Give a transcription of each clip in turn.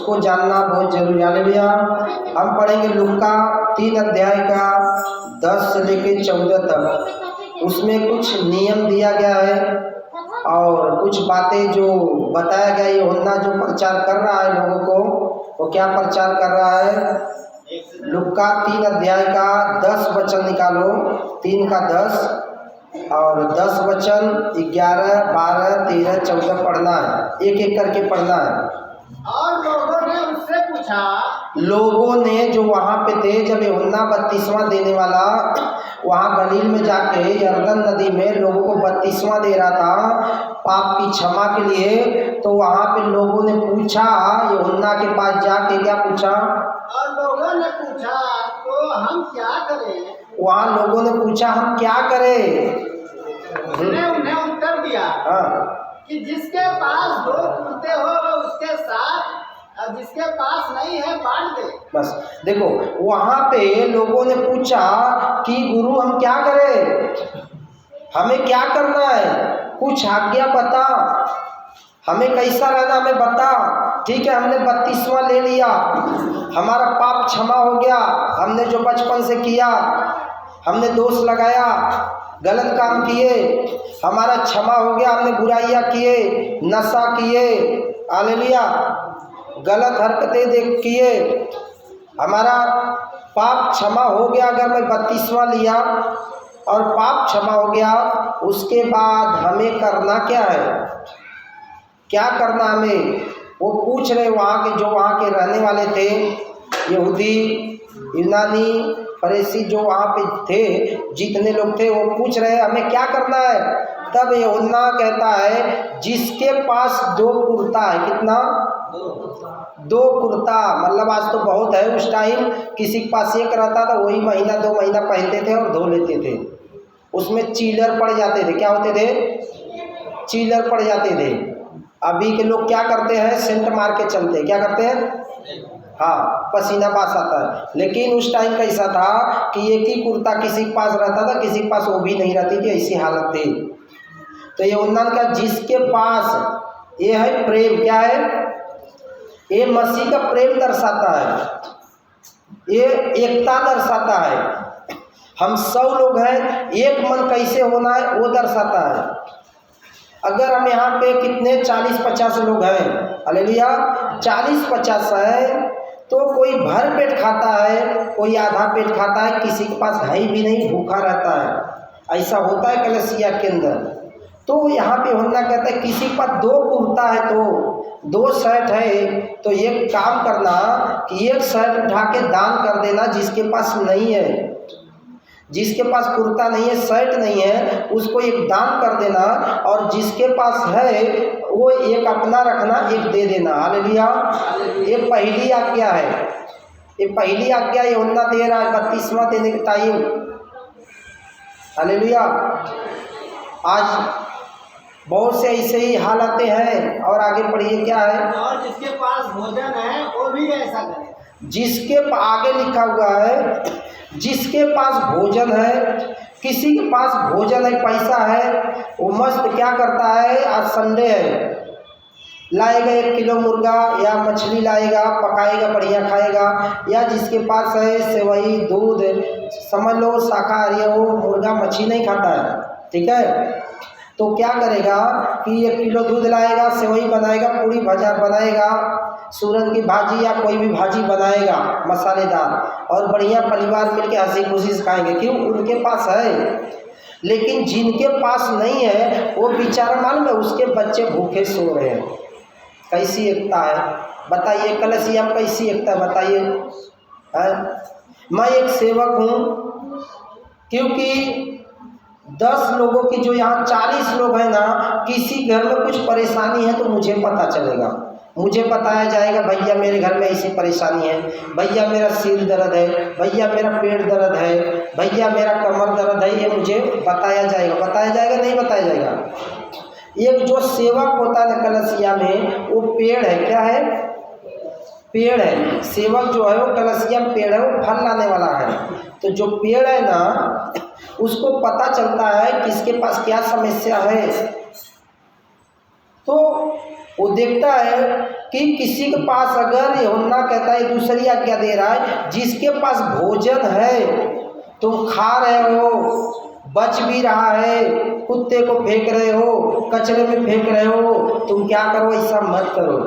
उसको जानना बहुत जरूरी है। हालेलुया। हम पढ़ेंगे लूका 3 अध्याय का 10 से लेकर 14 तक। उसमें कुछ नियम दिया गया है और कुछ बातें जो बताया गया। यूहन्ना जो प्रचार कर रहा है लोगों को, वो क्या प्रचार कर रहा है? लूका 3 अध्याय का 10 वचन निकालो, 3 का 10 और 10 वचन 11, 12, 13, 14 पढ़ना है, एक एक करके पढ़ना है। और लोगों ने उससे पूछा, लोगों ने जो वहाँ पे थे जब यूहन्ना बपतिस्मा देने वाला वहाँ गलील में जाके यरदन नदी में लोगों को बपतिस्मा दे रहा था पाप की क्षमा के लिए, तो वहाँ पे लोगों ने पूछा यूहन्ना के पास जाके, क्या पूछा? और लोगों ने पूछा तो हम क्या करें? वहाँ लोगों ने पूछा हम क्या करें? उसने उन्हें उत्तर दिया कि जिसके पास 2 कुर्ते हो वो उसके साथ, और जिसके पास नहीं है बांट दे। बस देखो, वहाँ पे लोगों ने पूछा कि गुरु हम क्या करें, हमें क्या करना है, कुछ आज्ञा बता, हमें कैसा रहना हमें बता। ठीक है, हमने बपतिस्मा ले लिया, हमारा पाप क्षमा हो गया, हमने जो बचपन से किया, हमने दोष लगाया, गलत काम किए, हमारा क्षमा हो गया, हमने बुराइयाँ किए, नशा किए, हालेलुया, गलत हरकतें देख किए, हमारा पाप क्षमा हो गया। अगर मैं बपतिस्मा लिया और पाप क्षमा हो गया, उसके बाद हमें करना क्या है, क्या करना हमें? वो पूछ रहे वहाँ के, जो वहाँ के रहने वाले थे, यहूदी, यूनानी, फरीसी जो वहाँ पे थे, जितने लोग थे, वो पूछ रहे हमें क्या करना है। तब यूहन्ना कहता है जिसके पास 2 कुर्ता है, कितना? 2 कुर्ता, मतलब आज तो बहुत है, उस टाइम किसी के पास एक रहता था, वही महीना 2 महीना पहनते थे और धो लेते थे, उसमें चीलर पड़ जाते थे। क्या होते थे? चीलर पड़ जाते थे। अभी के लोग क्या करते हैं? सेंट मार के चलते हैं। क्या करते हैं? हाँ, पसीना पास आता है। लेकिन उस टाइम कैसा था कि एक ही कुर्ता किसी के पास रहता था, किसी के पास वो भी नहीं रहती थी, ऐसी हालत थी। तो यूहन्ना का जिसके पास, ये है प्रेम, क्या है? ये मसीह का प्रेम दर्शाता है, ये एकता दर्शाता है। हम 100 लोग हैं, एक मन कैसे होना है वो दर्शाता है। अगर हम यहाँ पे कितने 40-50 लोग हैं, हालेलुया, 40-50 है, तो कोई भर पेट खाता है, कोई आधा पेट खाता है, किसी के पास है भी नहीं, भूखा रहता है। ऐसा होता है कलीसिया के अंदर। तो यहाँ पे यूहन्ना कहता है किसी के पास 2 कुर्ता है, तो 2 शर्ट है, तो एक काम करना कि एक शर्ट उठा के दान कर देना जिसके पास नहीं है, जिसके पास कुर्ता नहीं है, शर्ट नहीं है, उसको एक दान कर देना, और जिसके पास है वो एक अपना रखना, एक दे देना। हालेलुया। ये पहली आज्ञा है, ये पहली आज्ञा यूहन्ना दे रहा है बपतिस्मा देने के टाइम। हालेलुया। आज बहुत से ऐसे ही हालातें हैं। और आगे पढ़िए क्या है? और जिसके पास भोजन है वो भी ऐसा करे। जिसके आगे लिखा हुआ है जिसके पास भोजन है, किसी के पास भोजन है, पैसा है, वो मस्त क्या करता है, आज संडे है, लाएगा 1 किलो मुर्गा या मछली लाएगा, पकाएगा, बढ़िया खाएगा। या जिसके पास है सेवई, दूध, समझ लो शाकाहारी है, वो मुर्गा मछली नहीं खाता है, ठीक है, तो क्या करेगा कि 1 किलो दूध लाएगा, सेवई बनाएगा, पूरी भजा बनाएगा, सूरन की भाजी या कोई भी भाजी बनाएगा मसालेदार, और बढ़िया परिवार मिलके हंसी खुशी से खाएंगे। क्यों? उनके पास है। लेकिन जिनके पास नहीं है वो बेचारा, मालूम है, उसके बच्चे भूखे सो रहे हैं। कैसी एकता है बताइए? कलीसिया में कैसी एकता बताइए? मैं एक सेवक हूँ, क्योंकि 10 लोगों की जो यहाँ 40 लोग हैं ना, किसी घर में कुछ परेशानी है तो मुझे पता चलेगा, मुझे बताया जाएगा भैया मेरे घर में ऐसी परेशानी है, भैया मेरा सिर दर्द है, भैया मेरा पेट दर्द है, भैया मेरा कमर दर्द है, ये मुझे बताया जाएगा। बताया जाएगा नहीं बताया जाएगा? एक जो सेवक होता है ना कलीसिया में, वो पेड़ है। क्या है? पेड़ है। सेवक जो है वो कलीसिया में पेड़ है, वो फल लाने वाला है। तो जो पेड़ है ना, उसको पता चलता है किसके पास क्या समस्या है। तो वो देखता है कि किसी के पास, अगर यूहन्ना कहता है दूसरी आज्ञा दे रहा है, जिसके पास भोजन है, तुम खा रहे हो, बच भी रहा है, कुत्ते को फेंक रहे हो, कचरे में फेंक रहे हो, तुम क्या करो, ऐसा मत करो,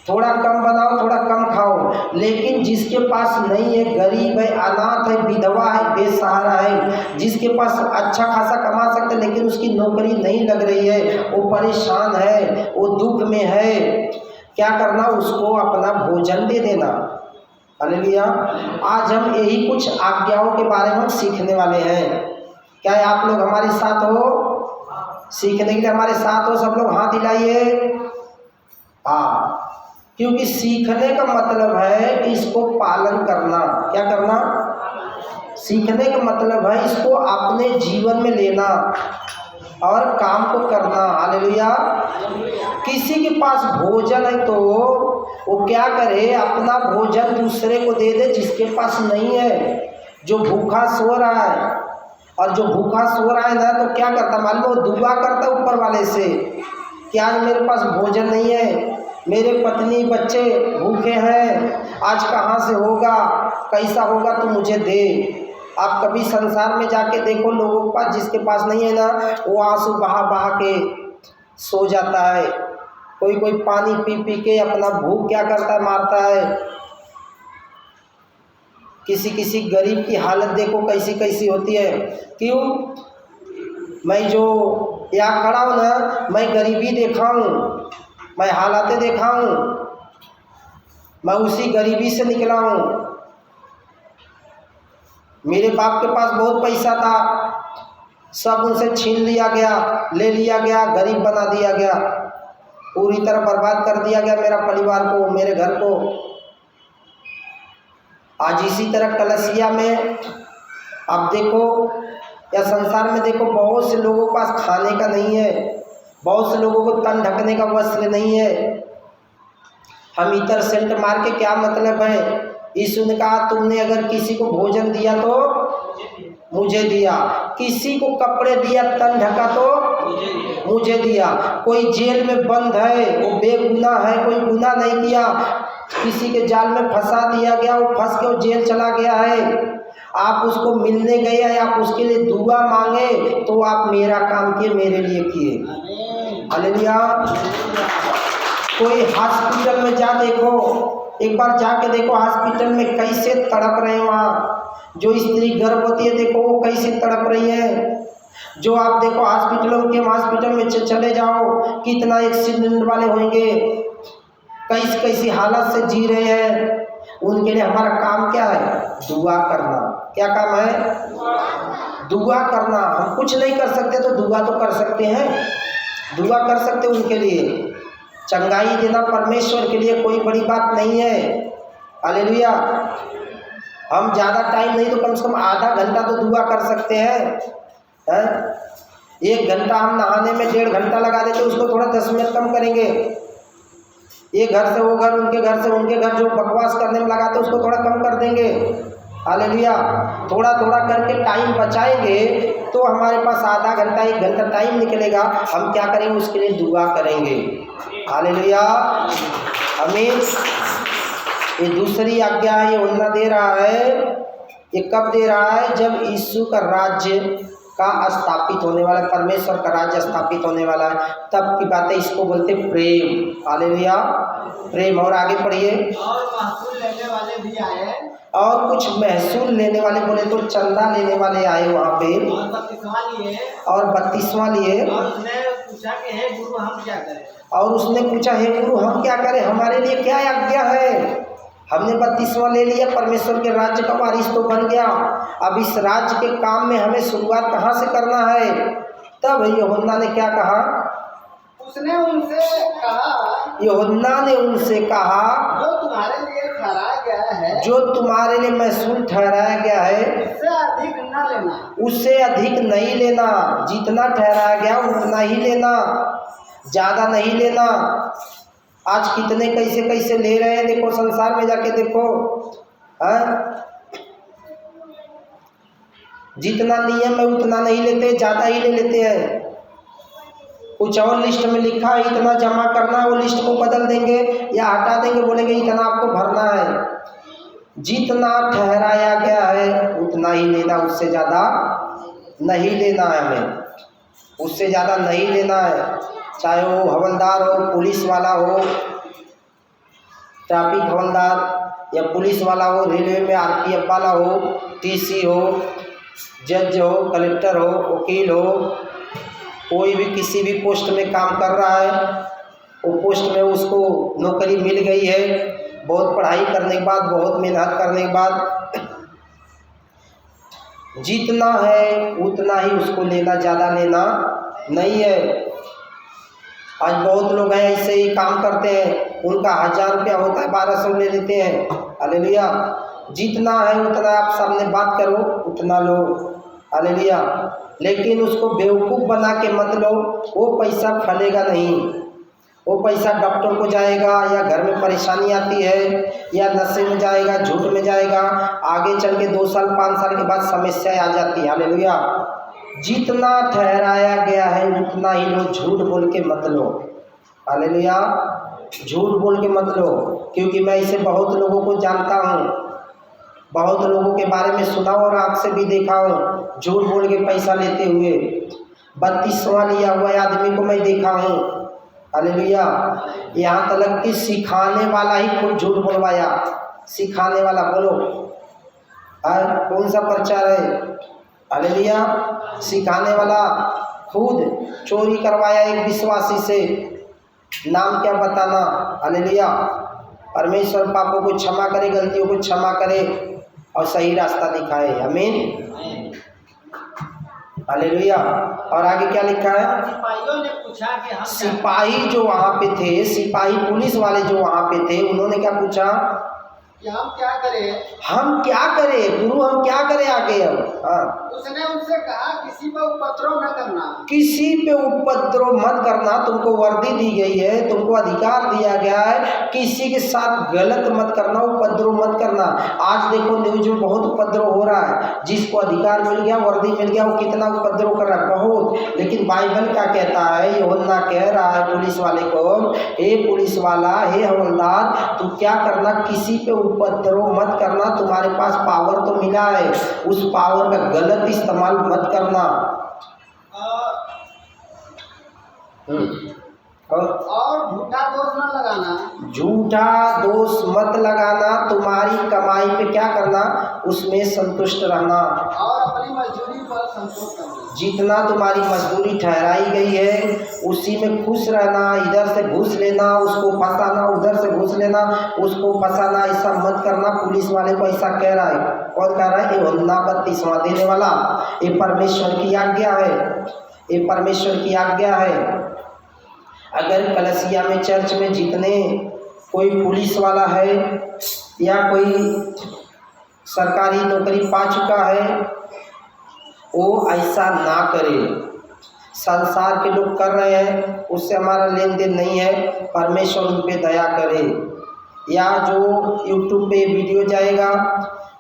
थोड़ा कम बनाओ, थोड़ा कम खाओ। लेकिन जिसके पास नहीं है, गरीब है, अनाथ है, विधवा है, बेसहारा है, जिसके पास अच्छा खासा कमा सकते लेकिन उसकी नौकरी नहीं लग रही है, वो परेशान है, वो दुख में है, क्या करना, उसको अपना भोजन दे देना। हालेलुया। आज हम यही कुछ आज्ञाओं के बारे में हम सीखने वाले हैं। क्या आप लोग हमारे साथ हो? सीखने के लिए हमारे साथ हो? सब लोग हाथ हिलाइए। हाँ, क्योंकि सीखने का मतलब है कि इसको पालन करना। क्या करना? सीखने का मतलब है इसको अपने जीवन में लेना और काम को करना। हालेलुया। किसी के पास भोजन है तो वो क्या करे, अपना भोजन दूसरे को दे दे जिसके पास नहीं है, जो भूखा सो रहा है। और जो भूखा सो रहा है ना, तो क्या करता मालूम, वो दुआ करता ऊपर वाले से कि आज मेरे पास भोजन नहीं है, मेरे पत्नी बच्चे भूखे हैं, आज कहाँ से होगा, कैसा होगा, तो मुझे दे। आप कभी संसार में जाके देखो, लोगों के पास, जिसके पास नहीं है ना, वो आंसू बहा बहा के सो जाता है, कोई कोई पानी पी पी के अपना भूख क्या करता है, मारता है। किसी किसी गरीब की हालत देखो कैसी कैसी होती है। क्यों? मैं जो यहाँ खड़ा हूँ ना, मैं गरीबी देखा हूँ, मैं हालातें देखा हूँ, मैं उसी गरीबी से निकला हूँ। मेरे बाप के पास बहुत पैसा था, सब उनसे छीन लिया गया, ले लिया गया, गरीब बना दिया गया, पूरी तरह बर्बाद कर दिया गया मेरा परिवार को, मेरे घर को। आज इसी तरह कलसिया में आप देखो, या संसार में देखो, बहुत से लोगों के पास खाने का नहीं है, बहुत से लोगों को तन ढकने का वस्त्र नहीं है। हम इतर सेंट मार के क्या मतलब है? यीशु ने कहा, तुमने अगर किसी को भोजन दिया तो मुझे दिया, किसी को कपड़े दिया, तन ढका तो मुझे दिया। कोई जेल में बंद है, वो बेगुनाह है, कोई गुनाह नहीं किया, किसी के जाल में फंसा दिया गया, वो फंस के वो जेल चला गया है, आप उसको मिलने गए हैं, आप उसके लिए दुआ मांगे, तो आप मेरा काम किए, मेरे लिए किए। हालेलुया। कोई हॉस्पिटल में जा देखो, एक बार जाके देखो हॉस्पिटल में कैसे तड़प रहे हैं, वहाँ जो स्त्री गर्भवती है देखो वो कैसे तड़प रही है। जो आप देखो हॉस्पिटल में चले जाओ, कितना एक्सीडेंट वाले होंगे, कैसी कैसी हालत से जी रहे हैं। उनके लिए हमारा काम क्या है? दुआ करना। क्या काम है? दुआ करना। हम कुछ नहीं कर सकते तो दुआ तो कर सकते हैं, दुआ कर सकते उनके लिए। चंगाई देना परमेश्वर के लिए कोई बड़ी बात नहीं है। हालेलुया। हम ज़्यादा टाइम नहीं तो कम से कम आधा घंटा तो दुआ कर सकते हैं। 1 घंटा हम नहाने में 1.5 घंटा लगा देते, उसको थोड़ा 10 मिनट कम करेंगे। ये घर से वो घर, उनके घर से उनके घर, जो बकवास करने में लगाते उसको थोड़ा कम कर देंगे। हालेलुया। थोड़ा थोड़ा करके टाइम बचाएंगे तो हमारे पास आधा घंटा 1 घंटा टाइम निकलेगा। हम क्या करेंगे? उसके लिए दुआ करेंगे। हालेलुया। आमीन। ये दूसरी आज्ञा है, ये यूहन्ना दे रहा है। ये कब दे रहा है? जब यीशु का राज्य का स्थापित होने वाला, परमेश्वर का राज्य स्थापित होने वाला है, तब की बातें। इसको बोलते प्रेम। हालेलुया। प्रेम। और आगे पढ़िए। और महसूल लेने वाले भी आए, और कुछ महसूल लेने वाले, बोले तो चंदा लेने वाले आए वहाँ पे, और बपतिस्मा लिए, और बपतिस्मा लिए। और उसने पूछा कि हे गुरु हम क्या करें? और उसने पूछा, हे गुरु हम क्या करें, हमारे लिए क्या आज्ञा है? हमने बपतिस्मा ले लिया, परमेश्वर के राज्य का वारिस तो बन गया, अब इस राज्य के काम में हमें शुरुआत कहाँ से करना है? तब यूहन्ना ने क्या कहा? उसने उनसे कहा, यूहन्ना ने उनसे कहा, जो तुम्हारे लिए ठहराया गया है, जो तुम्हारे लिए महसूल ठहराया गया है, उससे अधिक न लेना। उससे अधिक नहीं लेना। जितना ठहराया गया उतना ही लेना, ज़्यादा नहीं लेना। आज कितने कैसे कैसे ले रहे हैं, देखो संसार में जाके देखो। जितना नियम है उतना नहीं लेते, ज़्यादा ही ले लेते हैं। कुछ और लिस्ट में लिखा है इतना जमा करना है, वो लिस्ट को बदल देंगे या हटा देंगे, बोलेंगे इतना आपको भरना है। जितना ठहराया गया है उतना ही लेना, उससे ज़्यादा नहीं लेना है हमें, उससे ज़्यादा नहीं लेना है। चाहे वो हवलदार हो, पुलिस वाला हो, ट्रैफिक हवलदार या पुलिस वाला हो, रेलवे में आरपीएफ वाला हो, टीसी हो, जज हो, कलेक्टर हो, वकील हो, कोई भी किसी भी पोस्ट में काम कर रहा है, वो पोस्ट में उसको नौकरी मिल गई है, बहुत पढ़ाई करने के बाद, बहुत मेहनत करने के बाद, जितना है उतना ही उसको लेना, ज़्यादा लेना नहीं है। आज बहुत लोग हैं ऐसे ही काम करते हैं, उनका 1000 रुपया होता है 1200 ले लेते हैं। हालेलुया। जितना है उतना आप सामने बात करो, उतना लो। हालेलुया। लेकिन उसको बेवकूफ़ बना के मत लो, वो पैसा फलेगा नहीं। वो पैसा डॉक्टर को जाएगा, या घर में परेशानी आती है, या नशे में जाएगा, झूठ में जाएगा, आगे चल के 2 साल 5 साल के बाद समस्याएं आ जाती है। हालेलुया। जितना ठहराया गया है उतना ही लो, झूठ बोल के मत लो। हालेलुया। झूठ बोल के मत लो, क्योंकि मैं इसे बहुत लोगों को जानता हूँ, बहुत लोगों के बारे में सुना और आँख से भी देखा हूँ, झूठ बोल के पैसा लेते हुए। 32वां लिया हुआ आदमी को मैं देखा हूँ। हालेलुया। यहाँ तक कि सिखाने वाला ही खुद झूठ बोलवाया। सिखाने वाला, बोलो कौन सा प्रचार है? हालेलुया। सिखाने वाला खुद चोरी करवाया एक विश्वासी से, नाम क्या बताना। हालेलुया। परमेश्वर पापों को क्षमा करे, गलतियों को क्षमा करे और सही रास्ता दिखाए। आमीन। हालेलुया। और आगे क्या लिखा है? सिपाहियों ने पूछा कि हम सिपाही जो वहाँ पे थे, सिपाही पुलिस वाले जो वहाँ पे थे, उन्होंने क्या पूछा कि हम क्या करें? हम क्या करें गुरु, हम क्या करें आगे अब? हाँ, उसने उनसे कहा किसी पर उपद्रव न करना। किसी पे उपद्रव मत करना। तुमको वर्दी दी गई है, तुमको अधिकार दिया गया है, किसी के साथ गलत मत करना, उपद्रव मत करना। आज देखो न्यूज में बहुत उपद्रव हो रहा है, जिसको अधिकार मिल गया, वर्दी मिल गया, वो कितना उपद्रव कर रहा है, बहुत। लेकिन बाइबल क्या कहता है? यूहन्ना कह रहा है पुलिस वाले को, हे पुलिस वाला, हे हवलदार, तू क्या करना, किसी पे उपद्रव मत करना। तुम्हारे पास पावर तो मिला है, उस पावर का गलत इस्तेमाल मत करना। और झूठा दोष न लगाना। झूठा दोष मत लगाना। तुम्हारी कमाई पे क्या करना? उसमें संतुष्ट रहना और अपनी मजदूरी पर संतोष करना। जितना तुम्हारी मजदूरी ठहराई गई है उसी में खुश रहना। इधर से घूस लेना, उसको फंसाना, उधर से घूस लेना, उसको फंसाना, ऐसा मत करना। पुलिस वाले को ऐसा कह रहा है। कौन कह रहा है? यूहन्ना 32वां देने वाला। ये परमेश्वर की आज्ञा है, ये परमेश्वर की आज्ञा है। अगर कलसिया में, चर्च में जितने कोई पुलिस वाला है या कोई सरकारी नौकरी पा चुका है, वो ऐसा ना करे। संसार के लोग कर रहे हैं, उससे हमारा लेन देन नहीं है। परमेश्वर उन पे दया करे। या जो यूट्यूब पे वीडियो जाएगा,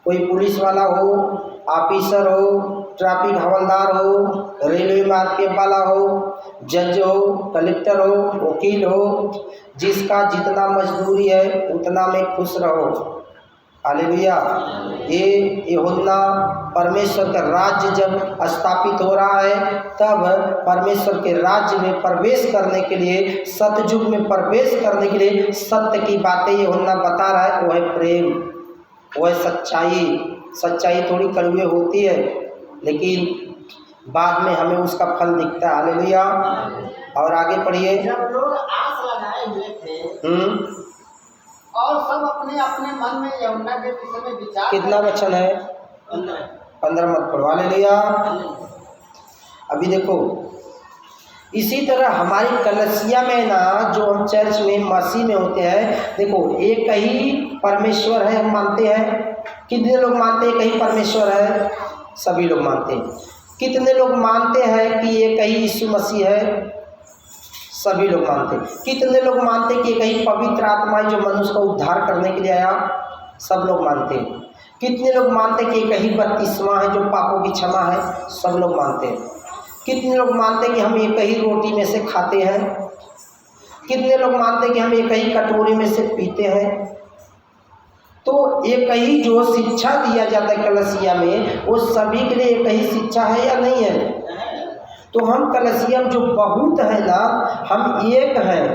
कोई पुलिस वाला हो, ऑफिसर हो, ट्रैफिक हवलदार हो, रेलवे में आरपीएफ वाला हो, जज हो, कलेक्टर हो, वकील हो, जिसका जितना मजदूरी है उतना में खुश रहो। हालेलुया। ये यूहन्ना परमेश्वर का राज्य जब स्थापित हो रहा है, तब परमेश्वर के राज्य में प्रवेश करने के लिए, सतयुग में प्रवेश करने के लिए सत्य की बातें यूहन्ना बता रहा है। वो है प्रेम, वो है सच्चाई। सच्चाई थोड़ी कड़वी होती है, लेकिन बाद में हमें उसका फल दिखता है। हालेलुया। और आगे पढ़िए। जब लोग आस लगाए हुए थे और सब अपने अपने मन में यूहन्ना के विषय में विचार। कितना वचन है? 15 मत पढ़ो। हालेलुया। अभी देखो, इसी तरह हमारी कलसिया में ना, जो हम चर्च में मसीह में होते हैं, देखो एक ही परमेश्वर है, हम मानते हैं। कितने लोग मानते हैं एक ही परमेश्वर है? सभी लोग मानते हैं। कितने लोग मानते हैं कि एक ही यीशु मसीह है? सभी लोग मानते हैं। कितने लोग मानते हैं कि एक ही पवित्र आत्मा है जो मनुष्य का उद्धार करने के लिए आया? सब लोग मानते हैं। कितने लोग मानते हैं कि एक ही बपतिस्मा है जो पापों की क्षमा है? सब लोग मानते हैं। कितने लोग मानते कि हम एक ही रोटी में से खाते हैं, कितने लोग मानते कि हम एक ही कटोरे में से पीते हैं। तो एक ही जो शिक्षा दिया जाता है कलसिया में, वो सभी के लिए एक ही शिक्षा है या नहीं है? तो हम कलसिया में जो बहुत है ना, हम एक हैं।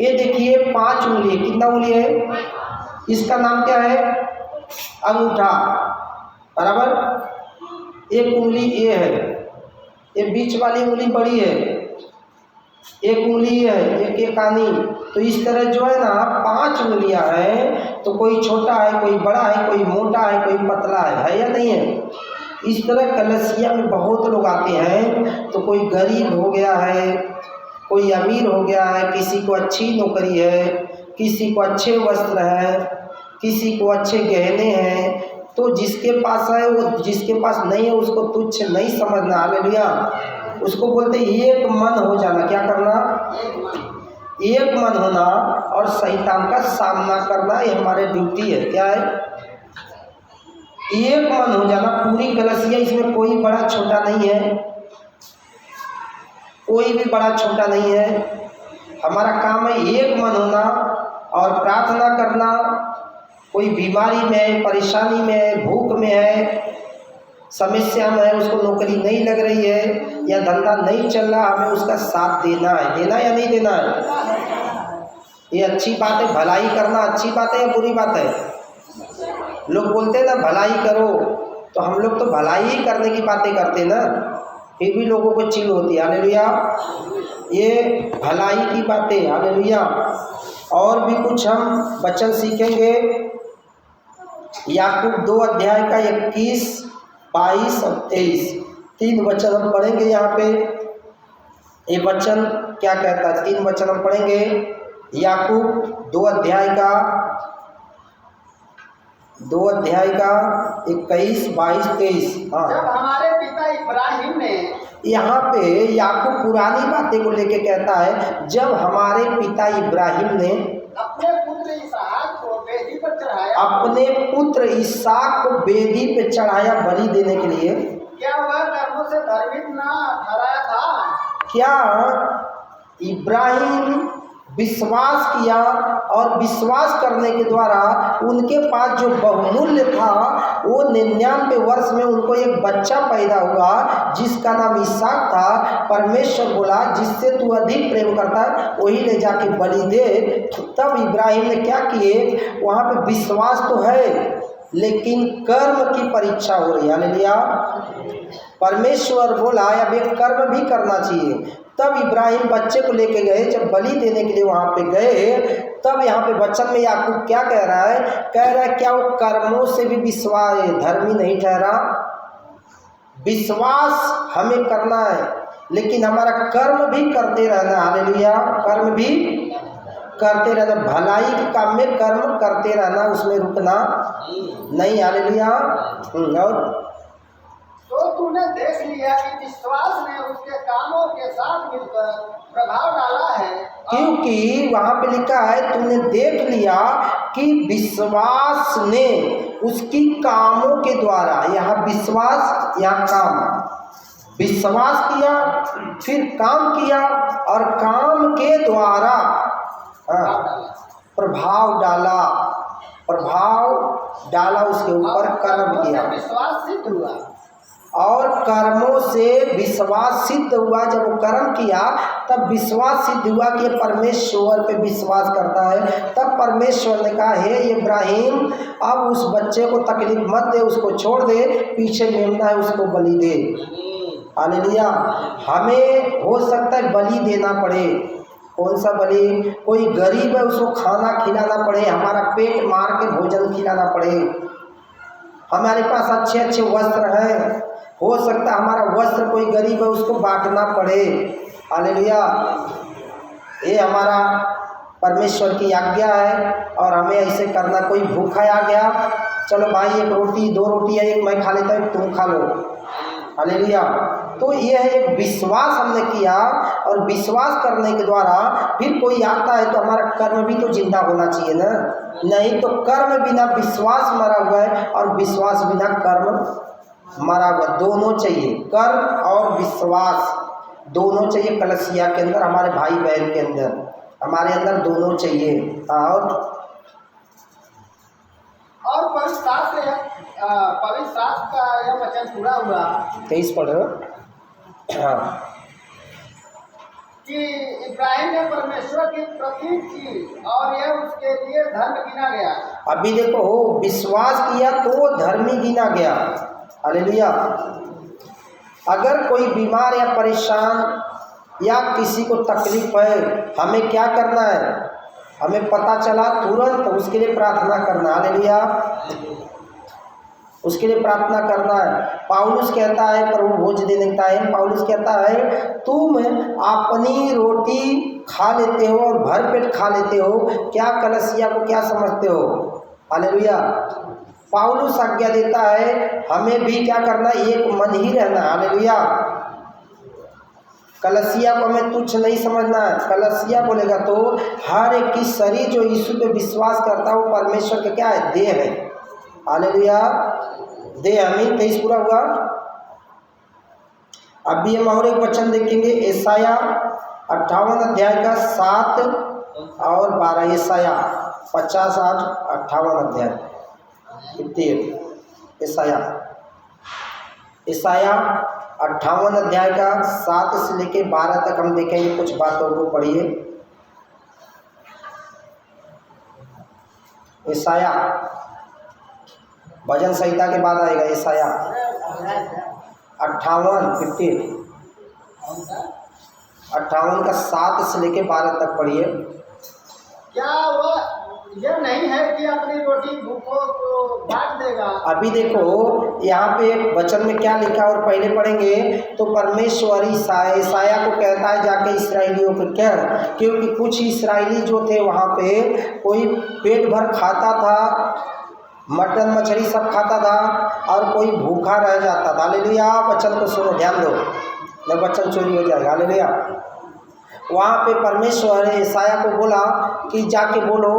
ये देखिए 5 उंगली, कितना उंगली है? इसका नाम क्या है? अंगूठा, बराबर। एक उंगली ये है, ये बीच वाली उंगली बड़ी है, एक उंगली ये है, एक ये कानी। तो इस तरह जो है ना 5 उंगलियां हैं। तो कोई छोटा है, कोई बड़ा है, कोई मोटा है, कोई पतला है या नहीं है? इस तरह कलसिया में बहुत लोग आते हैं। तो कोई गरीब हो गया है, कोई अमीर हो गया है, किसी को अच्छी नौकरी है, किसी को अच्छे वस्त्र है, किसी को अच्छे गहने हैं। तो जिसके पास है वो, जिसके पास नहीं है उसको तुच्छ नहीं समझना। हालेलुया। उसको बोलते एक मन हो जाना। क्या करना? एक मन होना और शैतान का सामना करना, ये हमारे ड्यूटी है। क्या है? एक मन हो जाना। पूरी कलसिया, इसमें कोई बड़ा छोटा नहीं है, कोई भी बड़ा छोटा नहीं है। हमारा काम है एक मन होना और प्रार्थना करना। कोई बीमारी में है, परेशानी में है, भूख में है, समस्या में है, उसको नौकरी नहीं लग रही है या धंधा नहीं चल रहा, हमें उसका साथ देना है। देना या नहीं देना है? ये अच्छी बात है। भलाई करना अच्छी बात है या बुरी बात है? लोग बोलते हैं ना भलाई करो, तो हम लोग तो भलाई ही करने की बातें करते हैं ना, फिर भी लोगों को चिढ़ होती है। हालेलुया। ये भलाई की बातें। हालेलुया। और भी कुछ हम वचन सीखेंगे। याकूब 2 अध्याय का 21, 22 और 23 3 वचन हम पढ़ेंगे। यहाँ पे ये वचन क्या कहता है? 3 वचन हम पढ़ेंगे। याकूब 2 अध्याय का 21, 22, 23। हाँ, जब हमारे पिता इब्राहिम ने, यहाँ पे याकूब पुरानी बातें को लेके कहता है, जब हमारे पिता इब्राहिम ने अपने पुत्र इसहाक को वेदी पर चढ़ाया, अपने पुत्र इसहाक को वेदी पे चढ़ाया बलि देने के लिए, क्या वह कर्मों से धर्मित न ठहराया था? क्या इब्राहिम विश्वास किया और विश्वास करने के द्वारा उनके पास जो बहुमूल्य था, वो 99 वर्ष में उनको एक बच्चा पैदा हुआ जिसका नाम इसहाक था। परमेश्वर बोला जिससे तू अधिक प्रेम करता है वही ले जाके बलि दे। तब इब्राहिम ने क्या किए? वहाँ पे विश्वास तो है लेकिन कर्म की परीक्षा हो रही है। हालेलुया। परमेश्वर बोला अब एक कर्म भी करना चाहिए। तब इब्राहिम बच्चे को लेके गए, जब बलि देने के लिए वहाँ पे गए, तब यहाँ पे वचन में याकूब क्या कह रहा है? कह रहा है क्या वो कर्मों से भी विश्वास धर्मी नहीं ठहरा? विश्वास हमें करना है लेकिन हमारा कर्म भी करते रहना। हालेलुया। कर्म भी करते रहना, भलाई के काम में कर्म करते रहना, उसमें रुकना नहीं। हालेलुया। और तो तूने देख लिया कि विश्वास ने उसके कामों के साथ मिलकर प्रभाव डाला है, क्योंकि वहाँ पे लिखा है तूने देख लिया कि विश्वास ने उसकी कामों के द्वारा। यहाँ विश्वास, यहाँ काम। विश्वास किया, फिर काम किया और काम के द्वारा प्रभाव डाला उसके ऊपर, कर्म किया, विश्वास सिद्ध हुआ और कर्मों से विश्वास सिद्ध हुआ। जब वो कर्म किया तब विश्वास सिद्ध हुआ कि ये परमेश्वर पे विश्वास करता है। तब परमेश्वर ने कहा हे इब्राहिम अब उस बच्चे को तकलीफ मत दे, उसको छोड़ दे, पीछे मेमना है उसको बलि दे। हालेलुया। हमें हो सकता है बलि देना पड़े। कौन सा बलि? कोई गरीब है उसको खाना खिलाना पड़े, हमारा पेट मार के भोजन खिलाना पड़े। हमारे पास अच्छे अच्छे वस्त्र हैं, हो सकता है हमारा वस्त्र कोई गरीब है उसको बांटना पड़े। हालेलुया। ये हमारा परमेश्वर की आज्ञा है और हमें ऐसे करना। कोई भूखा आ गया, चलो भाई 1 रोटी 2 रोटी है, एक मैं खा लेता हूँ तुम खा लो। हालेलुया। तो यह एक विश्वास हमने किया और विश्वास करने के द्वारा फिर कोई आता है तो हमारा कर्म भी तो जिंदा होना चाहिए ना। नहीं तो कर्म बिना विश्वास मरा हुआ है और विश्वास बिना कर्म मरा हुआ, दोनों चाहिए, कर्म और विश्वास दोनों चाहिए कलसिया के अंदर, हमारे भाई बहन के अंदर, हमारे अंदर दोनों चाहिए। और पवित्र शास्त्र का यह वचन पूरा हुआ 23 पढ़ रहे हो। हाँ, कि इब्राहिम ने परमेश्वर की प्रतीक की और यह उसके लिए धर्म गिना गया। अभी देखो, विश्वास किया तो धर्मी गिना गया। हालेलुया। अगर कोई बीमार या परेशान या किसी को तकलीफ है, हमें क्या करना है? हमें पता चला तुरंत उसके लिए प्रार्थना करना। हालेलुया। उसके लिए प्रार्थना करना है। पौलुस कहता है, प्रभु भोज देने का टाइम, पौलुस कहता है तुम अपनी रोटी खा लेते हो और भर पेट खा लेते हो, क्या कलसिया को क्या समझते हो? हालेलुया। पौलुस आज्ञा देता है हमें भी क्या करना, एक मन ही रहना। हालेलुया। कलसिया को हमें तुच्छ नहीं समझना है। कलसिया बोलेगा तो हर एक की शरीर जो यीशु पे विश्वास करता है वो परमेश्वर का क्या है? देह है। हालेलुया। देह। आमीन। 23 पूरा हुआ। अभी हम और एक वचन देखेंगे, यशाया 58 अध्याय का 7 और 12। यशाया 50, 8, 58 अध्याय कितने? यशाया 58 अध्याय का 7 से लेके 12 तक हम देखेंगे। कुछ बातों को पढ़िए। यशाया भजन संहिता के बाद आएगा। यशाया 58 का 7 से लेके 12 तक पढ़िए। क्या वह यह नहीं है कि अपनी रोटी भूखों को बांट देगा? अभी देखो यहाँ पे वचन में क्या लिखा और पहले पढ़ेंगे तो परमेश्वर ईसाया को कहता है जाके इस्राएलियों को क्या, क्योंकि कुछ इस्राएली जो थे वहाँ पे कोई पेट भर खाता था, मटन मछली सब खाता था, और कोई भूखा रह जाता था। हालेलुया। वचन को सुनो, ध्यान दो, न वचन चोरी हो जाएगा। हालेलुया। वहाँ पे परमेश्वर यशाया को बोला कि जाके बोलो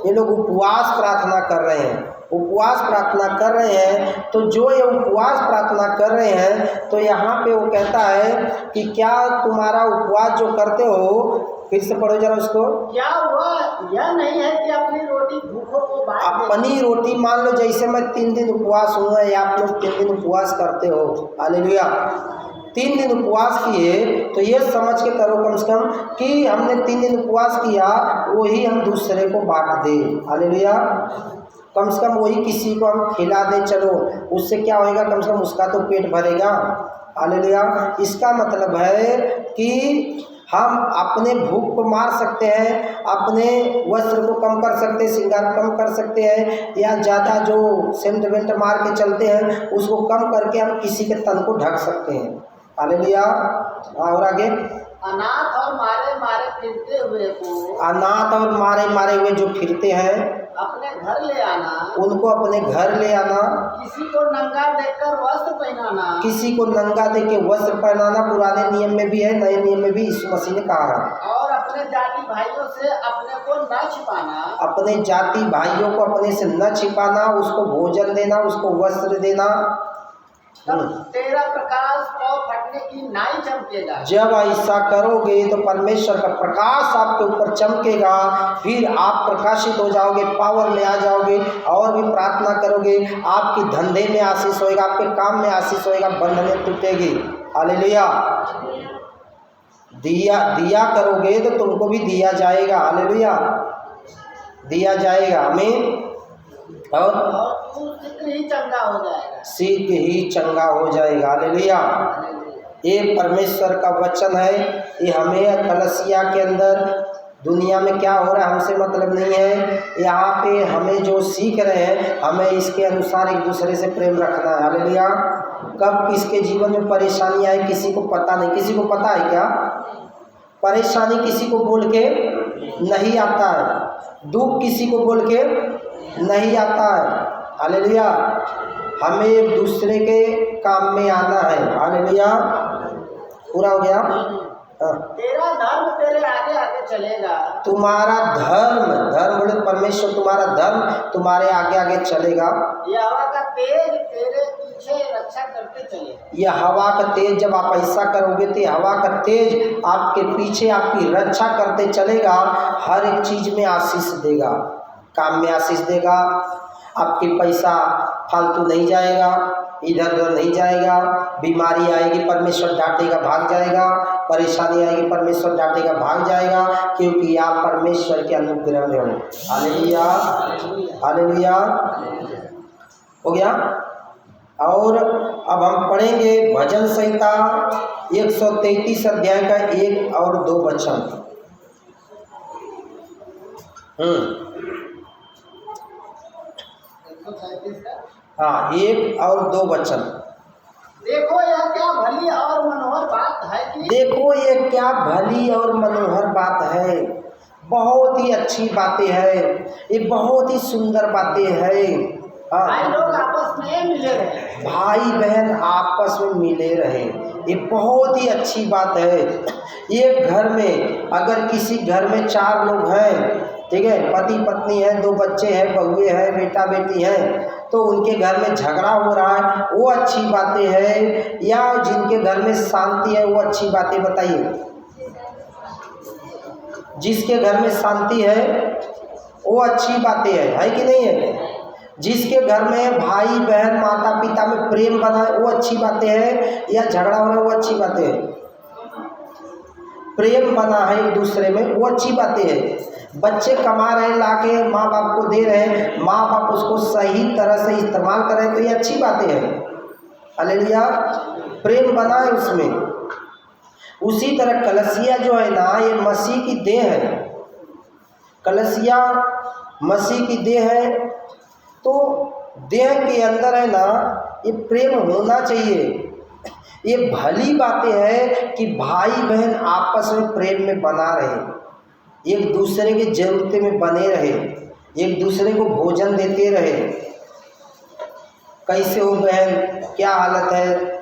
ये लोग उपवास प्रार्थना कर रहे हैं, उपवास प्रार्थना कर रहे हैं। तो जो ये उपवास प्रार्थना कर रहे हैं तो यहाँ पे वो कहता है कि क्या तुम्हारा उपवास जो करते हो, फिर से पढ़ो जरा उसको, क्या वह यह नहीं है कि अपनी रोटी भूखों को बांट देगा? अपनी रोटी, मान लो जैसे मैं 3 दिन उपवास हुआ या आप लोग 3 दिन उपवास करते हो। हालेलुया। 3 दिन उपवास किए तो ये समझ के करो कम से कम कि हमने 3 दिन उपवास किया, वही हम दूसरे को बांट दे। हालेलुया। कम से कम वही किसी को हम खिला दे, चलो उससे क्या होएगा, कम से कम उसका तो पेट भरेगा। हालेलुया। इसका मतलब है कि हम अपने भूख को मार सकते हैं, अपने वस्त्र को कम कर सकते हैं, श्रृंगार कम कर सकते हैं, या ज़्यादा जो सेंट वेंट मार के चलते हैं उसको कम करके हम किसी के तन को ढक सकते हैं। हालेलुया। और आगे, अनाथ और मारे मारे फिरते हुए को, अनाथ और मारे मारे हुए जो फिरते हैं अपने घर ले आना, उनको अपने घर ले आना, किसी को नंगा देखकर वस्त्र पहनाना, किसी को नंगा देख के वस्त्र पहनाना पुराने नियम में भी है, नए नियम में भी यीशु मसीह ने कहा है। और अपने जाति भाइयों से अपने को न छिपाना, अपने जाति भाइयों को अपने से न छिपाना, उसको भोजन देना, उसको वस्त्र देना। तब तेरा प्रकाश पाँव फटने की नाई चमकेगा। जब ऐसा करोगे तो परमेश्वर का प्रकाश आपके ऊपर चमकेगा, फिर आप प्रकाशित हो जाओगे, पावर में आ जाओगे और भी प्रार्थना करोगे, आपके धंधे में आशीष होएगा, आपके काम में आशीष होएगा, बंधनें टूटेगी। हालेलुया। दिया करोगे तो तुमको भी दिया जाएगा। हालेलुया। दिया जाएगा। आमीन। और तू शीघ्र ही चंगा हो जाएगा, शीघ्र ही चंगा हो जाएगा। हालेलुया। ये परमेश्वर का वचन है। ये हमें कलसिया के अंदर दुनिया में क्या हो रहा है हमसे मतलब नहीं है। यहाँ पे हमें जो सीख रहे हैं हमें इसके अनुसार एक दूसरे से प्रेम रखना है। हालेलुया। कब किसके जीवन में परेशानी आए किसी को पता नहीं। किसी को पता है क्या? परेशानी किसी को बोल के नहीं आता है, दुख किसी को बोल के नहीं आता है। हालेलुया। हमें एक दूसरे के काम में आना है। हालेलुया। पूरा हो गया। हाँ। तेरा धर्म तेरे आगे आगे चलेगा। तुम्हारा धर्म, धर्म बोले परमेश्वर, तुम्हारा धर्म तुम्हारे आगे आगे चलेगा। यहोवा का तेज तेरे पीछे रक्षा करते चलेगा। यह हवा का तेज, जब आप ऐसा करोगे तो हवा का तेज आपके पीछे आपकी रक्षा करते चलेगा। हर एक चीज में आशीष देगा, काम में आशीष देगा। आपके पैसा फालतू नहीं जाएगा, इधर उधर नहीं जाएगा। बीमारी आएगी परमेश्वर डांटेगा भाग जाएगा, परेशानी आएगी परमेश्वर डांटेगा भाग जाएगा, क्योंकि आप परमेश्वर के अनुग्रह में हो। Hallelujah, hallelujah. हो गया। और अब हम पढ़ेंगे भजन संहिता 133 अध्याय का 1 और 2 वचन। हाँ, 1 और 2 वचन। देखो यह क्या भली और मनोहर बात है कि देखो ये क्या भली और मनोहर बात है। बहुत ही अच्छी बातें हैं, ये बहुत ही सुंदर बातें हैं। भाई लोग आपस में मिले रहे, भाई बहन आपस में मिले रहे, ये बहुत ही अच्छी बात है। एक घर में अगर किसी घर में 4 लोग हैं, ठीक है, पति पत्नी है, 2 बच्चे हैं, बहुए हैं, बेटा बेटी हैं, तो उनके घर में झगड़ा हो रहा है, वो अच्छी बातें हैं या जिनके घर में शांति है वो अच्छी बातें? बताइए। जिसके घर में शांति है वो अच्छी बातें है कि नहीं है? जिसके घर में भाई बहन माता पिता में प्रेम बना है वो अच्छी बातें हैं या झगड़ा हो रहा है वो अच्छी बातें हैं? प्रेम बना है एक दूसरे में वो अच्छी बातें हैं। बच्चे कमा रहे हैं, लाके माँ बाप को दे रहे हैं, माँ बाप उसको सही तरह से इस्तेमाल कर रहे हैं, तो ये अच्छी बातें हैं। हालेलुया, प्रेम बना है उसमें। उसी तरह कलसिया जो है ना, ये मसीह की देह है। कलसिया मसीह की देह है, तो देह के अंदर है ना ये प्रेम होना चाहिए। ये भली बातें हैं कि भाई बहन आपस में प्रेम में बना रहे, एक दूसरे की जरूरतें में बने रहे, एक दूसरे को भोजन देते रहे। कैसे हो बहन, क्या हालत है?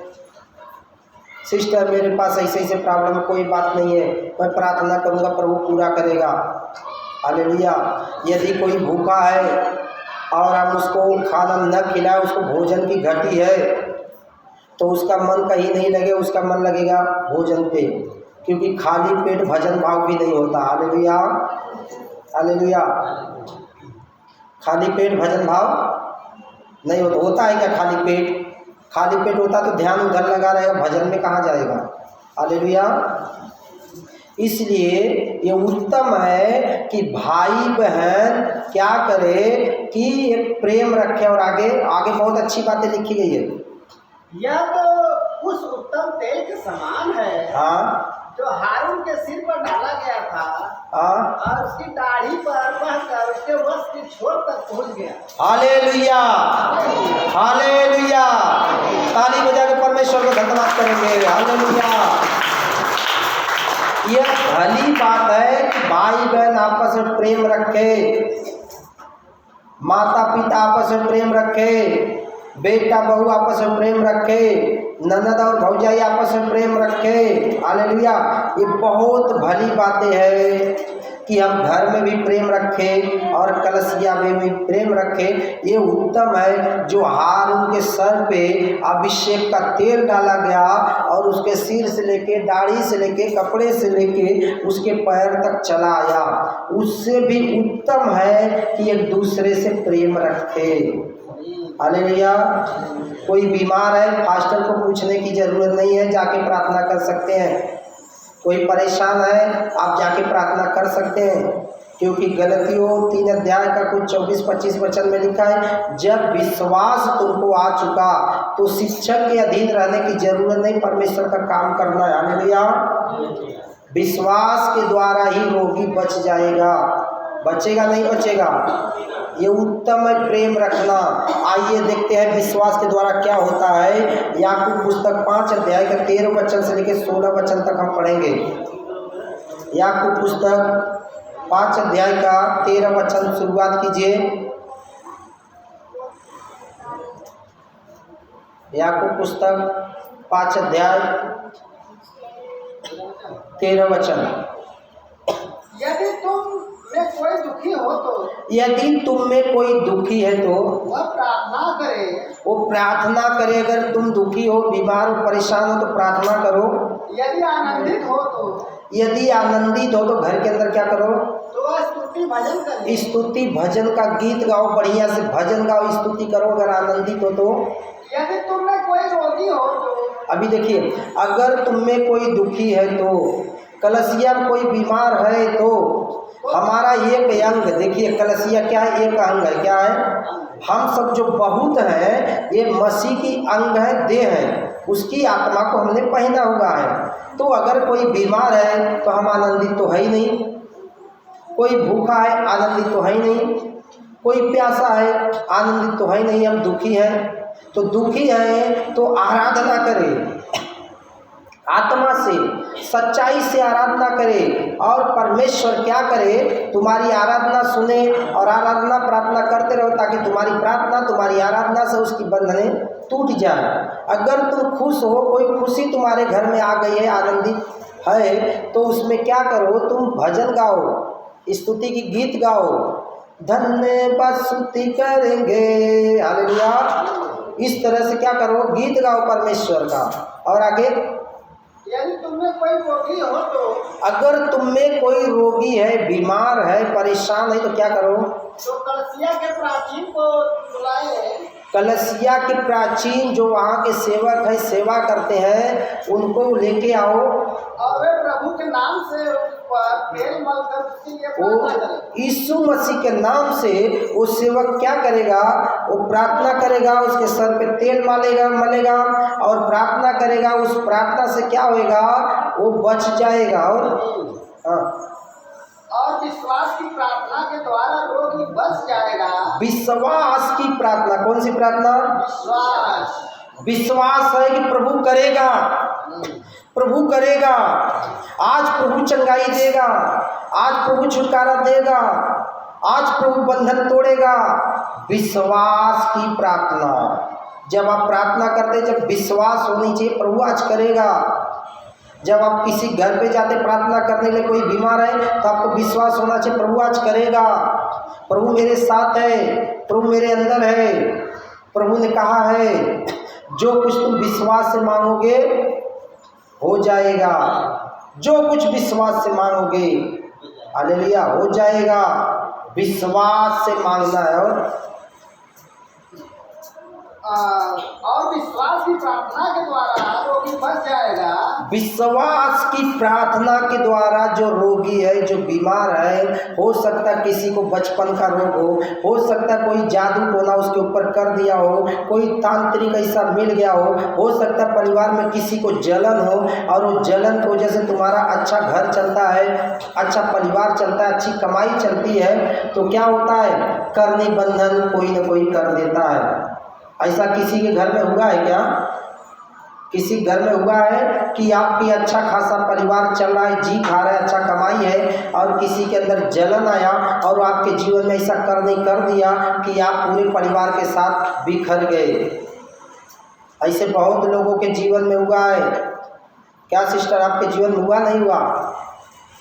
सिस्टर मेरे पास ऐसे ऐसे प्रॉब्लम, कोई बात नहीं है, मैं प्रार्थना करूँगा प्रभु पूरा करेगा। हालेलुया। यदि कोई भूखा है और हम उसको खाना न खिलाए, उसको भोजन की घटी है, तो उसका मन कहीं नहीं लगे, उसका मन लगेगा भोजन पे, क्योंकि खाली पेट भजन भाव भी नहीं होता। Hallelujah, hallelujah. खाली पेट भजन भाव नहीं होता। होता है क्या खाली पेट? खाली पेट होता तो ध्यान उधर लगा रहेगा, भजन में कहाँ जाएगा? हालेलुया। इसलिए ये उत्तम है कि भाई बहन क्या करे कि एक प्रेम रखे। और आगे आगे बहुत अच्छी बातें लिखी गई है। यह तो उस उत्तम तेल के समान है, हाँ, जो हारून के सिर पर डाला गया था, हाँ, और उसकी दाढ़ी पर बहकर उसके वस्त्र की छोर तक पहुंच गया। Hallelujah, hallelujah. ताली बजा के परमेश्वर को धन्यवाद करेंगे। हालेलुया। यह भली बात है कि भाई बहन आपस में प्रेम रखे, माता पिता आपस में प्रेम रखे, बेटा बहू आपस में प्रेम रखे, ननद और भौजाई आपस में प्रेम रखे। हालेलुया। ये बहुत भली बातें हैं कि हम घर में भी प्रेम रखें और कलसिया में भी प्रेम रखें। ये उत्तम है। जो हारून के सर पे अभिषेक का तेल डाला गया और उसके सिर से लेके, दाढ़ी से लेके, कपड़े से लेके उसके पैर तक चला आया, उससे भी उत्तम है कि एक दूसरे से प्रेम रखे। हालेलुया। कोई बीमार है, पास्टर को पूछने की जरूरत नहीं है, जाके प्रार्थना कर सकते हैं। कोई परेशान है, आप जाके प्रार्थना कर सकते हैं, क्योंकि गलतियों 3 अध्याय का कुछ 24-25 वचन में लिखा है, जब विश्वास तुमको आ चुका तो शिक्षक के अधीन रहने की जरूरत नहीं, परमेश्वर का काम करना है। हालेलुया। विश्वास के द्वारा ही रोगी बच जाएगा। बचेगा नहीं बचेगा? ये उत्तम है प्रेम रखना। आइए देखते हैं विश्वास के द्वारा क्या होता है। याकूब पुस्तक 5 अध्याय का 13 वचन से लेकर 16 वचन तक हम पढ़ेंगे। याकूब पुस्तक 5 अध्याय का 13 वचन शुरुआत कीजिए। याकूब पुस्तक 5 अध्याय 13 वचन। यदि तुम में कोई दुखी हो तो यदि तुम में कोई दुखी है तो वह प्रार्थना करे। वो प्रार्थना करे। अगर तुम दुखी हो, बीमार हो, परेशान हो तो प्रार्थना करो। यदि आनंदित हो तो यदि आनंदित हो तो घर के अंदर क्या करो? तो वह स्तुति भजन करे। स्तुति भजन का गीत गाओ, बढ़िया से भजन गाओ, स्तुति करो। अगर आनंदित हो तो यदि तुम में कोई रोगी हो तो अभी देखिए, अगर तुम में कोई दुखी है तो, कलसिया में कोई बीमार है तो हमारा एक अंग, देखिए कलसिया क्या है? एक अंग है। क्या है? हम सब जो बहुत है ये मसीह की अंग है, देह है, उसकी आत्मा को हमने पहना हुआ है। तो अगर कोई बीमार है तो हम आनंदित तो है ही नहीं, कोई भूखा है आनंदित तो है ही नहीं, कोई प्यासा है आनंदित तो है ही नहीं, हम दुखी हैं। तो दुखी है तो आराधना करें, आत्मा से सच्चाई से आराधना करे, और परमेश्वर क्या करे? तुम्हारी आराधना सुने और आराधना प्रार्थना करते रहो, ताकि तुम्हारी प्रार्थना, तुम्हारी आराधना से उसकी बंधने टूट जाए। अगर तुम खुश हो, कोई खुशी तुम्हारे घर में आ गई है, आनंदित है, तो उसमें क्या करो? तुम भजन गाओ, स्तुति की गीत गाओ, धन्यवाद स्तुति करेंगे, हालेलुया। इस तरह से क्या करो? गीत गाओ परमेश्वर का। और आगे, यदि तुम में कोई रोगी हो तो अगर तुम में कोई रोगी है, बीमार है, परेशान है तो क्या करो? तो कलसिया के प्राचीन को बुलाए। कलसिया के प्राचीन जो वहाँ के सेवक है, सेवा करते हैं, उनको लेके आओ और वे प्रभु के नाम से उस पर तेल मलकर उसके लिए प्रार्थना करें। यीशु मसीह के नाम से वो सेवक क्या करेगा? वो प्रार्थना करेगा, उसके सर पे तेल मलेगा और प्रार्थना करेगा। उस प्रार्थना से क्या होएगा? वो बच जाएगा। और विश्वास की प्रार्थना के द्वारा रोगी बच जाएगा। विश्वास की प्रार्थना, कौन सी प्रार्थना? विश्वास है कि प्रभु करेगा, प्रभु करेगा। आज प्रभु चंगाई देगा, आज प्रभु छुटकारा देगा, आज प्रभु बंधन तोड़ेगा। विश्वास की प्रार्थना, जब आप प्रार्थना करते, जब विश्वास होनी चाहिए प्रभु आज करेगा। जब आप किसी घर पे जाते प्रार्थना करने के लिए, कोई बीमार है, तो आपको विश्वास होना चाहिए प्रभु आज करेगा, प्रभु मेरे साथ है, प्रभु मेरे अंदर है। प्रभु ने कहा है जो कुछ तुम विश्वास से मांगोगे हो जाएगा, जो कुछ विश्वास से मांगोगे, हालेलुया, हो जाएगा। विश्वास से मांगना है। और विश्वास की प्रार्थना के द्वारा रोगी बच जाएगा। विश्वास की प्रार्थना के द्वारा जो रोगी है, जो बीमार है, हो सकता है किसी को बचपन का रोग हो सकता है कोई जादू टोना उसके ऊपर कर दिया हो, कोई तांत्रिक ऐसा मिल गया हो सकता है परिवार में किसी को जलन हो, और वो जलन की वजह से तुम्हारा अच्छा घर चलता है, अच्छा परिवार चलता है, अच्छी कमाई चलती है, तो क्या होता है? करनी बंधन कोई न कोई कर देता है। ऐसा किसी के घर में हुआ है क्या? किसी घर में हुआ है कि आपकी अच्छा खासा परिवार चल रहा है, जी खा रहा है, अच्छा कमाई है, और किसी के अंदर जलन आया और आपके जीवन में ऐसा कर दिया कि आप पूरे परिवार के साथ बिखर गए? ऐसे बहुत लोगों के जीवन में हुआ है। क्या सिस्टर आपके जीवन में हुआ? नहीं हुआ?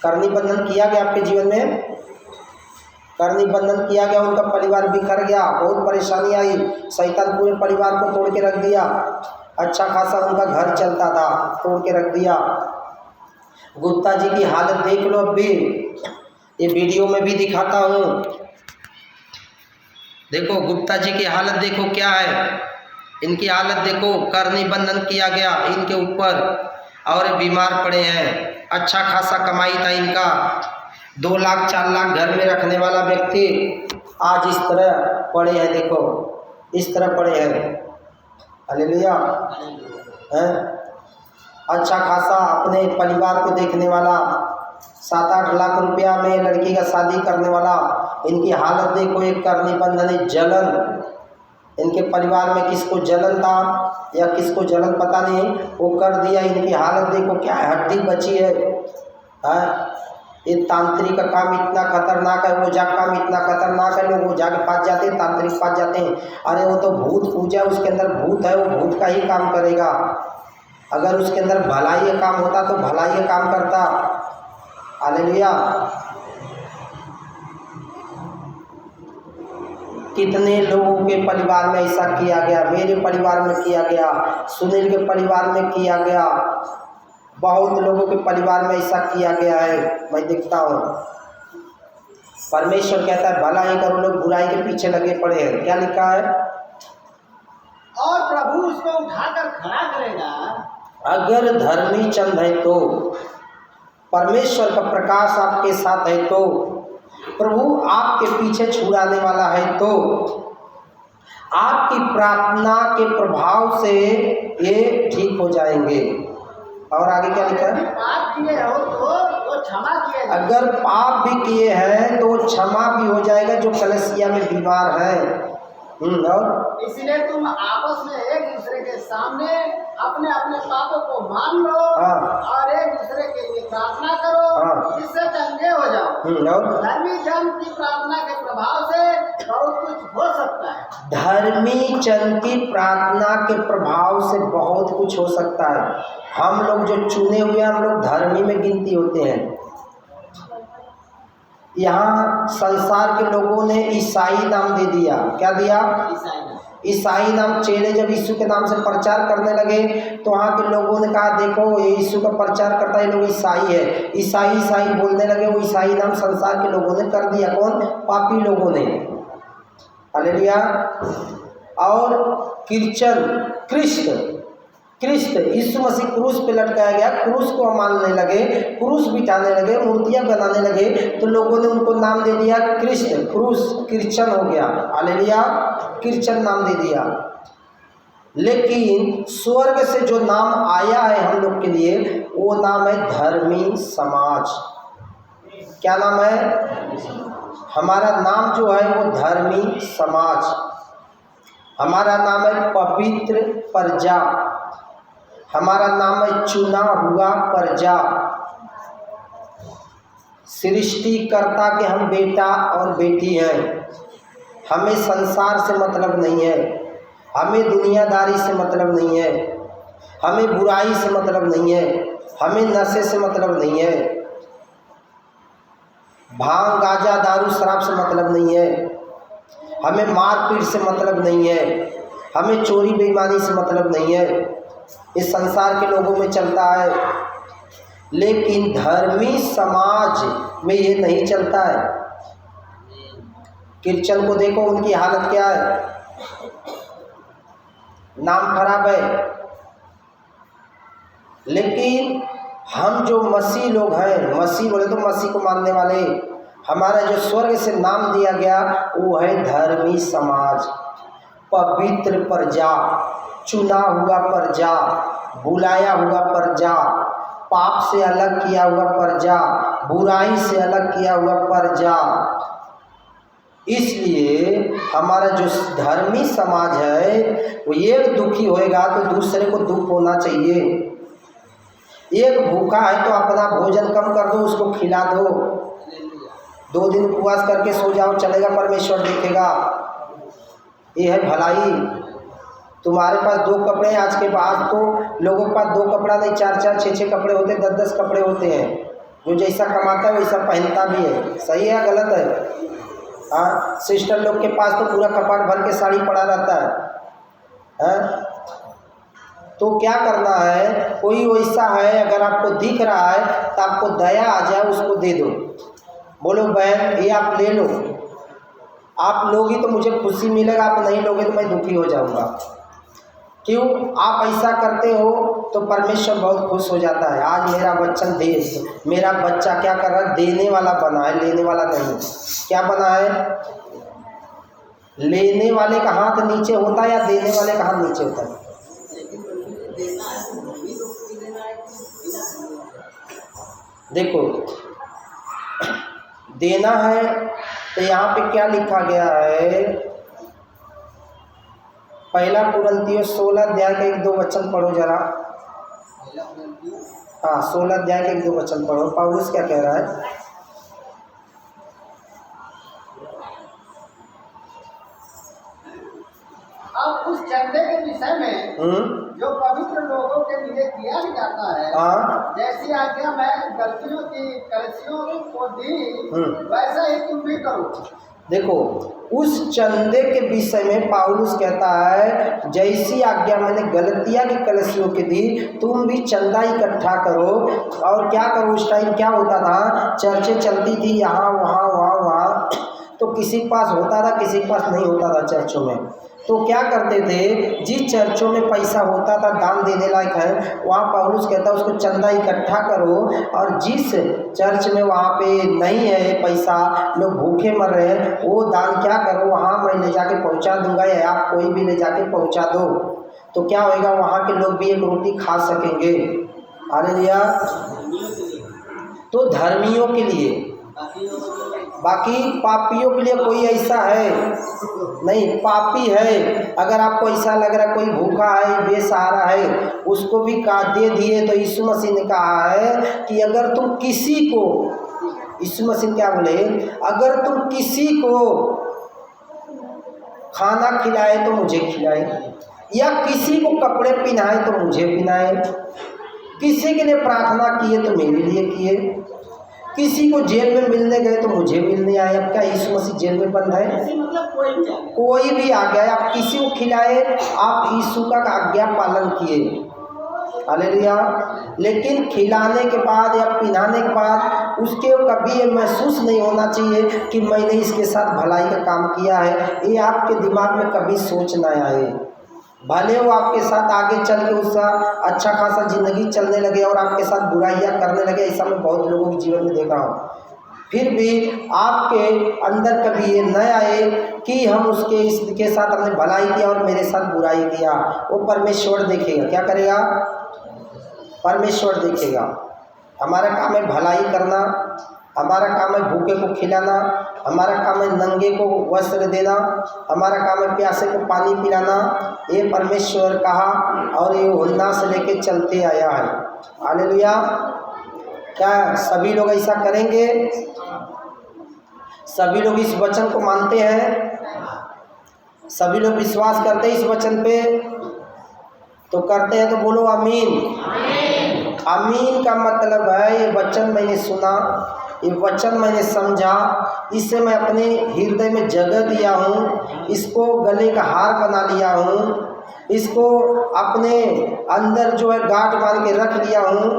करनी बंधन किया गया आपके जीवन में? करनी बंधन किया गया, उनका परिवार बिखर गया, बहुत परेशानी आई, शैतान पूरे परिवार को तोड़ के रख दिया, अच्छा खासा उनका घर चलता था, तोड़ के रख दिया। गुप्ता जी की हालत देख लो, अब भी ये वीडियो में भी दिखाता हूँ। देखो गुप्ता जी की हालत देखो क्या है, इनकी हालत देखो, करनी बंधन किया गया इनके ऊपर और बीमार पड़े हैं। अच्छा खासा कमाई था इनका, 2 लाख 4 लाख घर में रखने वाला व्यक्ति आज इस तरह पड़े हैं। देखो इस तरह पड़े हैं, हालेलुया। हैं अच्छा खासा अपने परिवार को देखने वाला, 7-8 लाख रुपया में लड़की का शादी करने वाला, इनकी हालत देखो। एक करनी बंधन, जलन, इनके परिवार में किसको जलन था या किसको जलन पता नहीं, वो कर दिया। इनकी हालत देखो क्या है, हड्डी बची है। ये तांत्रिक का काम इतना खतरनाक है, वो जाग काम इतना खतरनाक है, लोग वो जाके फंस जाते हैं, तांत्रिक फंस जाते हैं। अरे वो तो भूत पूजा, उसके अंदर भूत है, वो भूत का ही काम करेगा। अगर उसके अंदर भलाई का काम होता तो भलाई का काम करता, हालेलुया। कितने लोगों के परिवार में ऐसा किया गया, मेरे परिवार में किया गया, सुनील के परिवार में किया गया, बहुत लोगों के परिवार में ऐसा किया गया है। मैं देखता हूँ परमेश्वर कहता है भला ही करो, लोग बुराई के पीछे लगे पड़े हैं। क्या लिखा है? और प्रभु उसको उठाकर खड़ा करेगा। अगर धर्मी चंद है तो, परमेश्वर का प्रकाश आपके साथ है तो, प्रभु आपके पीछे छुड़ाने वाला है तो, आपकी प्रार्थना के प्रभाव से ये ठीक हो जाएंगे। और आगे क्या लिखा है? पाप किए हो तो क्षमा किए जाएंगे। अगर पाप भी किए हैं तो क्षमा भी हो जाएगा, जो कलीसिया में बीमार है। और इसलिए तुम आपस में एक दूसरे के सामने अपने अपने पापों को मान लो और एक दूसरे के लिए प्रार्थना करो, जिससे चंगे हो जाओ। और धर्मी जन की प्रार्थना के प्रभाव से बहुत कुछ हो सकता है। धर्मी जन की प्रार्थना के प्रभाव से बहुत कुछ हो सकता है। हम लोग जो चुने हुए, हम लोग धर्मी में गिनती होते हैं। यहाँ संसार के लोगों ने ईसाई नाम दे दिया। क्या दिया? ईसाई नाम। चेले जब यीशु के नाम से प्रचार करने लगे तो वहाँ के लोगों ने कहा देखो ये यीशु का प्रचार करता है, ये लोग ईसाई है। ईसाई ईसाई बोलने लगे। वो ईसाई नाम संसार के लोगों ने कर दिया। कौन? पापी लोगों ने। हालेलुया। और क्रिश्चियन, क्रिस्त यीशु मसीह क्रूस पे लटकाया गया, क्रूस को मानने लगे, क्रूस बिठाने लगे, मूर्तियां बनाने लगे, तो लोगों ने उनको नाम दे दिया क्रिस्त, क्रूस, क्रिश्चियन हो गया। हालेलुया। क्रिश्चियन नाम दे दिया। लेकिन स्वर्ग से जो नाम आया है हम लोग के लिए, वो नाम है धर्मी समाज। क्या नाम है? हमारा नाम जो है वो धर्मी समाज। हमारा नाम है पवित्र प्रजा। हमारा नाम है चुना हुआ प्रजा। सृष्टिकर्ता के हम बेटा और बेटी हैं। हमें संसार से मतलब नहीं है, हमें दुनियादारी से मतलब नहीं है, हमें बुराई से मतलब नहीं है, हमें नशे से मतलब नहीं है, भांग गांजा दारू शराब से मतलब नहीं है, हमें मारपीट से मतलब नहीं है, हमें चोरी बेईमानी से मतलब नहीं है। इस संसार के लोगों में चलता है, लेकिन धर्मी समाज में ये नहीं चलता है। क्रिश्चियन को देखो, उनकी हालत क्या है? नाम खराब है। लेकिन हम जो मसीह लोग हैं, मसीह बोले तो मसीह को मानने वाले, हमारा जो स्वर्ग से नाम दिया गया वो है धर्मी समाज, पवित्र प्रजा, चुना हुआ प्रजा, बुलाया हुआ प्रजा, पाप से अलग किया हुआ प्रजा, बुराई से अलग किया हुआ प्रजा। इसलिए हमारा जो धर्मी समाज है वो एक दुखी होएगा तो दूसरे को दुख होना चाहिए। एक भूखा है तो अपना भोजन कम कर दो, उसको खिला दो। 2 दिन उपवास करके सो जाओ, चलेगा, परमेश्वर देखेगा। ये है भलाई। तुम्हारे पास 2 कपड़े, आज के बाद तो लोगों के पास 2 कपड़ा नहीं, 4-4, 6-6 कपड़े होते, 10-10 कपड़े होते हैं। जो जैसा कमाता है वैसा पहनता भी है। सही है गलत है? हाँ, सिस्टर लोग के पास तो पूरा कपाट भर के साड़ी पड़ा रहता है। तो क्या करना है? कोई वैसा है अगर आपको दिख रहा है तो आपको दया आ जाए, उसको दे दो। बोलो बहन ये आप ले लो, आप लोगी तो मुझे खुशी मिलेगा, आप नहीं लोगे तो मैं दुखी हो जाऊंगा। क्यों? आप ऐसा करते हो तो परमेश्वर बहुत खुश हो जाता है। आज मेरा वचन दे, मेरा बच्चा क्या कर रहा है? देने वाला बना है, लेने वाला नहीं। क्या बना है? लेने वाले का हाथ नीचे होता है या देने वाले का हाथ नीचे होता है? देखो, देना है तो यहाँ पे क्या लिखा गया है? 1 कुरिन्थियों 16 अध्याय के 1-2 वचन पढ़ो जरा। हाँ, 16 अध्याय के 1-2 वचन पढ़ो। पौलुस क्या कह रहा है? अब उस चंदे के विषय में जो पवित्र लोगों के लिए किया भी जाता है, हाँ जैसी आज्ञा मैं गलतियों की कलसियों को दी, वैसा ही तुम भी करो। देखो, उस चंदे के विषय में पौलुस कहता है, जैसी आज्ञा मैंने गलतिया की कलसियों की दी, तुम भी चंदा इकट्ठा करो। और क्या करो, उस टाइम क्या होता था, चर्चें चलती थी यहाँ वहाँ वहाँ वहाँ, तो किसी के पास होता था, किसी के पास नहीं होता था चर्चों में। तो क्या करते थे, जिस चर्चों में पैसा होता था दान देने लायक है, वहाँ पौलुस कहता है उसको चंदा इकट्ठा करो, और जिस चर्च में वहाँ पे नहीं है पैसा, लोग भूखे मर रहे हैं, वो दान क्या करो, वहाँ मैं ले जाके पहुँचा दूंगा, या आप कोई भी ले जाके पहुँचा दो। तो क्या होएगा, वहाँ के लोग भी एक रोटी खा सकेंगे। हालेलुया। तो धर्मियों के लिए, बाकी पापियों के लिए कोई ऐसा है नहीं। पापी है, अगर आपको ऐसा लग रहा है कोई भूखा है, बेसहारा है, उसको भी दे दिए। तो यीशु मसीह ने कहा है कि अगर तुम किसी को, यीशु मसीह क्या बोले, अगर तुम किसी को खाना खिलाए तो मुझे खिलाए, या किसी को कपड़े पहनाए तो मुझे पहनाए, किसी के लिए प्रार्थना किए तो मेरे लिए किए, किसी को जेल में मिलने गए तो मुझे मिलने आए। अब क्या यीशु मसीह जेल में बंद है? मतलब कोई भी आ गया, आप किसी को खिलाए, आप यीशु का आज्ञा पालन किए। हालेलुया। लेकिन खिलाने के बाद या पिलाने के बाद उसके कभी ये महसूस नहीं होना चाहिए कि मैंने इसके साथ भलाई का काम किया है। ये आपके दिमाग में कभी सोच ना आए। भले वो आपके साथ आगे चल के उसका अच्छा खासा ज़िंदगी चलने लगे और आपके साथ बुराइयां करने लगे, ऐसा मैं बहुत लोगों के जीवन में देखा हूँ, फिर भी आपके अंदर कभी ये न आए कि हम इसके साथ हमने भलाई किया और मेरे साथ बुराई किया। वो परमेश्वर देखेगा, क्या करेगा? परमेश्वर देखेगा। हमारा काम है भलाई करना, हमारा काम है भूखे को खिलाना, हमारा काम है नंगे को वस्त्र देना, हमारा काम है प्यासे को पानी पिलाना। ये परमेश्वर कहा और ये यूहन्ना से लेके चलते आया है। हालेलुया। क्या सभी लोग ऐसा करेंगे? सभी लोग इस वचन को मानते हैं? सभी लोग विश्वास करते हैं इस वचन पे? तो करते हैं तो बोलो आमीन। आमीन का मतलब है, ये वचन मैंने सुना, ये वचन मैंने समझा, इसे मैं अपने हृदय में जगह दिया हूँ, इसको गले का हार बना लिया हूँ, इसको अपने अंदर जो है गांठ बांध के रख लिया हूँ,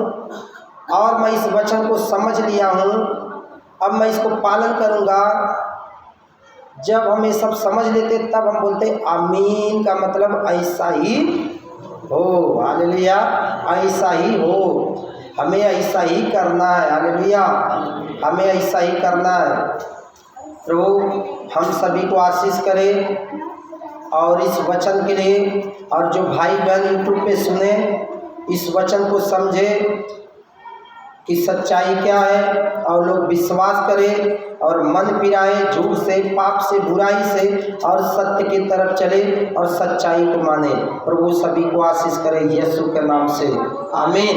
और मैं इस वचन को समझ लिया हूँ। अब मैं इसको पालन करूँगा। जब हम ये सब समझ लेते तब हम बोलते आमीन का मतलब ऐसा ही हो। हालेलुया। ऐसा ही हो, हमें ऐसा ही करना है। हालेलुया। हमें ऐसा ही करना है। प्रभु हम सभी को आशीष करे और इस वचन के लिए, और जो भाई बहन यूट्यूब पे सुने इस वचन को समझे कि सच्चाई क्या है, और लोग विश्वास करें और मन फिराए झूठ से, पाप से, बुराई से, और सत्य की तरफ चले और सच्चाई को माने। प्रभु सभी को आशीष करे यीशु के नाम से, आमीन।